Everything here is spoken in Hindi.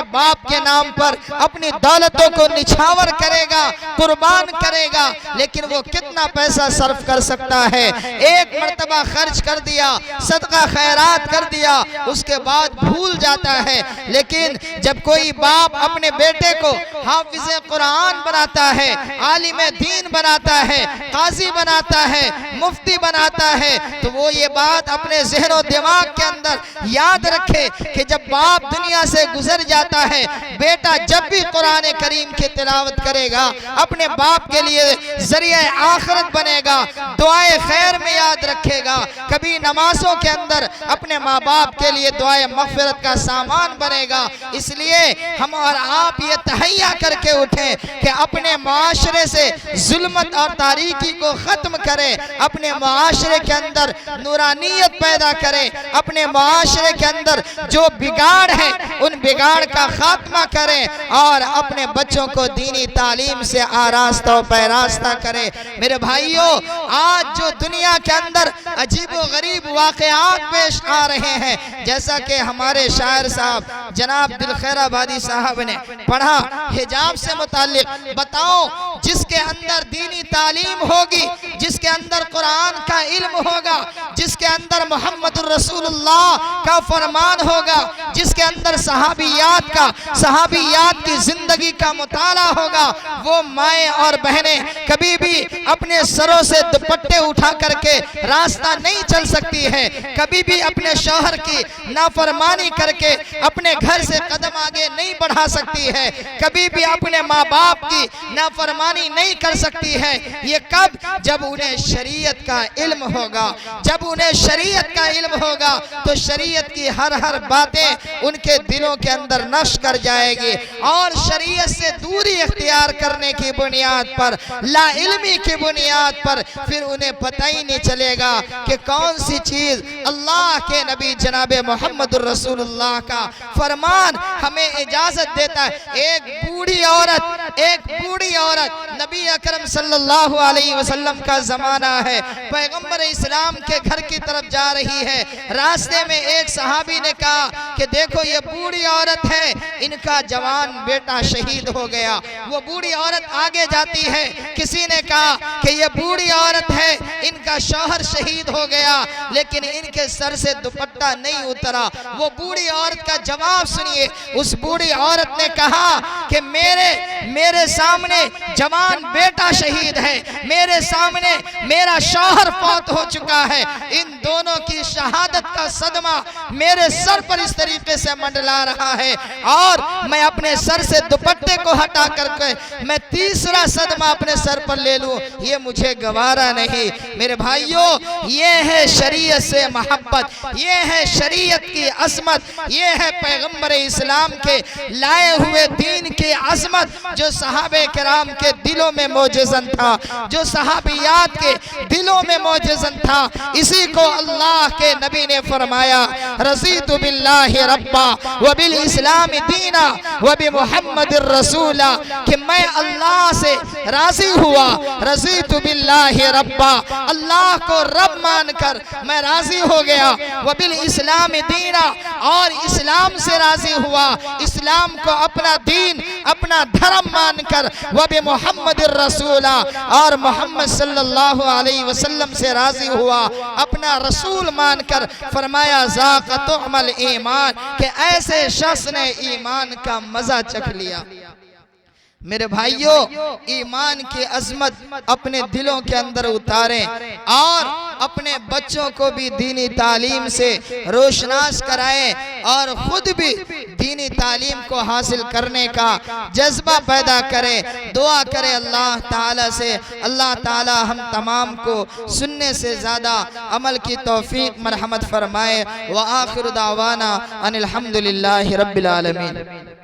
बाप के नाम पर अपनी दौलतों को निछावर करेगा, कुर्बान करेगा, लेकिन वो कितना पैसा सर्फ कर सकता है। एक मर्तबा खर्च कर दिया, सदका खैरात कर दिया, उसके बाद भूल जाता है। लेकिन जब कोई बाप अपने बेटे को हाफिज़े कुरान बनाता है, आलिम दीन बनाता है, काजी बनाता है, मुफ्ती बनाता है, तो वो ये बात अपने ज़हन और दिमाग के अंदर याद रखे कि जब बाप दुनिया से गुजर जाता है, बेटा जब भी कुरान करीम की तिलावत करेगा अपने बाप के लिए ज़रिया आखिरत बनेगा, दुआए खैर में याद रखेगा, कभी नमाजों के अंदर अपने माँ बाप के लिए दुआए मग़फ़िरत का सामान बनेगा। इसलिए हम और आप ये तहैया करके उठें कि अपने माशरे से जुल्मत और तारीकी को ख़त्म करें, अपने माशरे के अंदर नूरानियत पैदा करें, अपने माशरे के अंदर जो बिगाड़ है उन बिगाड़ का खात्मा करें और अपने बच्चों को दीनी तालीम से आरास्ता और पैरास्ता करें। मेरे भाइयों, आज जो दुनिया के अंदर अजीब व गरीब वाक़यात पेश आ रहे हैं, जैसा कि हमारे शायर साहब जनाब दिलखैराबादी साहब ने पढ़ा हिजाब से मुताल्लिक, बताओ जिसके अंदर दीनी तालीम होगी, जिसके अंदर कुरान का इल्म होगा, जिसके अंदर मोहम्मदुर रसूलुल्लाह का फरमान होगा, जिसके अंदर सहाबियात की जिंदगी का मुताला होगा, वो माएँ और बहनें कभी भी अपने सरों से दुपट्टे उठा करके रास्ता नहीं चल सकती है, कभी भी अपने शौहर की नाफरमानी करके अपने घर से कदम आगे नहीं बढ़ा सकती है, कभी भी अपने माँ बाप की नाफरमानी नहीं कर सकती है। ये कब? जब उन्हें शरीयत का इल्म होगा। जब उन्हें शरीयत का इल्म होगा तो शरीयत की हर हर बातें उनके दिलों के अंदर नक्श कर जाएगी और शरीयत से दूरी इख्तियार करने की बुनियाद पर, ला इल्मी की बुनियाद पर फिर उन्हें पता ही नहीं चलेगा कि कौन सी चीज़ अल्लाह के नबी जनाबे मोहम्मदुर रसूलुल्लाह का फरमान हमें इजाज़त देता है। एक बूढ़ी औरत नबी अकरम सल्लल्लाहु अलैहि वसल्लम का ज़माना है, पैगंबर इस्लाम के घर की तरफ जा रही है, रास्ते में एक सहाबी ने कहा कि देखो ये बूढ़ी औरत है, इनका जवान बेटा शहीद हो गया। वो बूढ़ी औरत आगे जाती है, किसी ने कहा कि ये बूढ़ी औरत है, इनका शौहर शहीद हो गया, लेकिन इनके सर से दुपट्टा नहीं उतरा। वो बूढ़ी औरत का जवाब सुनिए, उस बूढ़ी औरत ने कहा कि मेरे सामने जवान बेटा शहीद है, मेरे सामने मेरा शौहर फौत हो चुका है, इन दोनों की शहादत का सदमा मेरे सर पर इस तरीके से मंडला रहा है और मैं अपने सर से दुपट्टे को हटा करके मैं तीसरा सदमा अपने सर पर ले लूं, ये मुझे गवारा नहीं। मेरे भाइयों, ये है शरीयत से मोहब्बत, ये है शरीयत की अज़मत, ये है पैगंबर इस्लाम के लाए हुए दीन की अज़मत जो सहाबे किराम के दिलों में मौजूद था, जो सहाबियात के दिलों में मौजूद था। इसी को अल्लाह के नबी ने फरमाया, रज़ीतु बिल्लाहि रब्बा व बिल इस्लाम दीना व बि मुहम्मदिर रसूला, कि मैं अल्लाह से राजी हुआ, रज़ीतु बिल्लाहि रब्बा, अल्लाह को रब मानकर मैं राजी हो गया, व बिल इस्लाम दीना, और इस्लाम से राजी हुआ, इस्लाम को अपना दीन अपना धर्म मानकर, व बि मुहम्मदिर रसूला, और मोहम्मद सल्लल्लाहु अलैहि वसल्लम से राजी हुआ, अपना रसूल मानकर। फरमाया ज़ाक़ तुअमल ईमान, कि ऐसे शख्स ने ईमान का मजा चख लिया। मेरे भाइयों, ईमान की अज़मत अपने दिलों के अंदर उतारें और अपने बच्चों को भी दीनी तालीम से रोशनास कराएं और ख़ुद भी दीनी तालीम को हासिल करने का जज्बा पैदा करें। दुआ करें अल्लाह ताला से, अल्लाह ताला हम तमाम को सुनने से ज़्यादा अमल की तौफीक मरहमत फरमाए। व आखिर दावाना अनिल हम्दुलिल्लाहि रब्बिल आलमीन।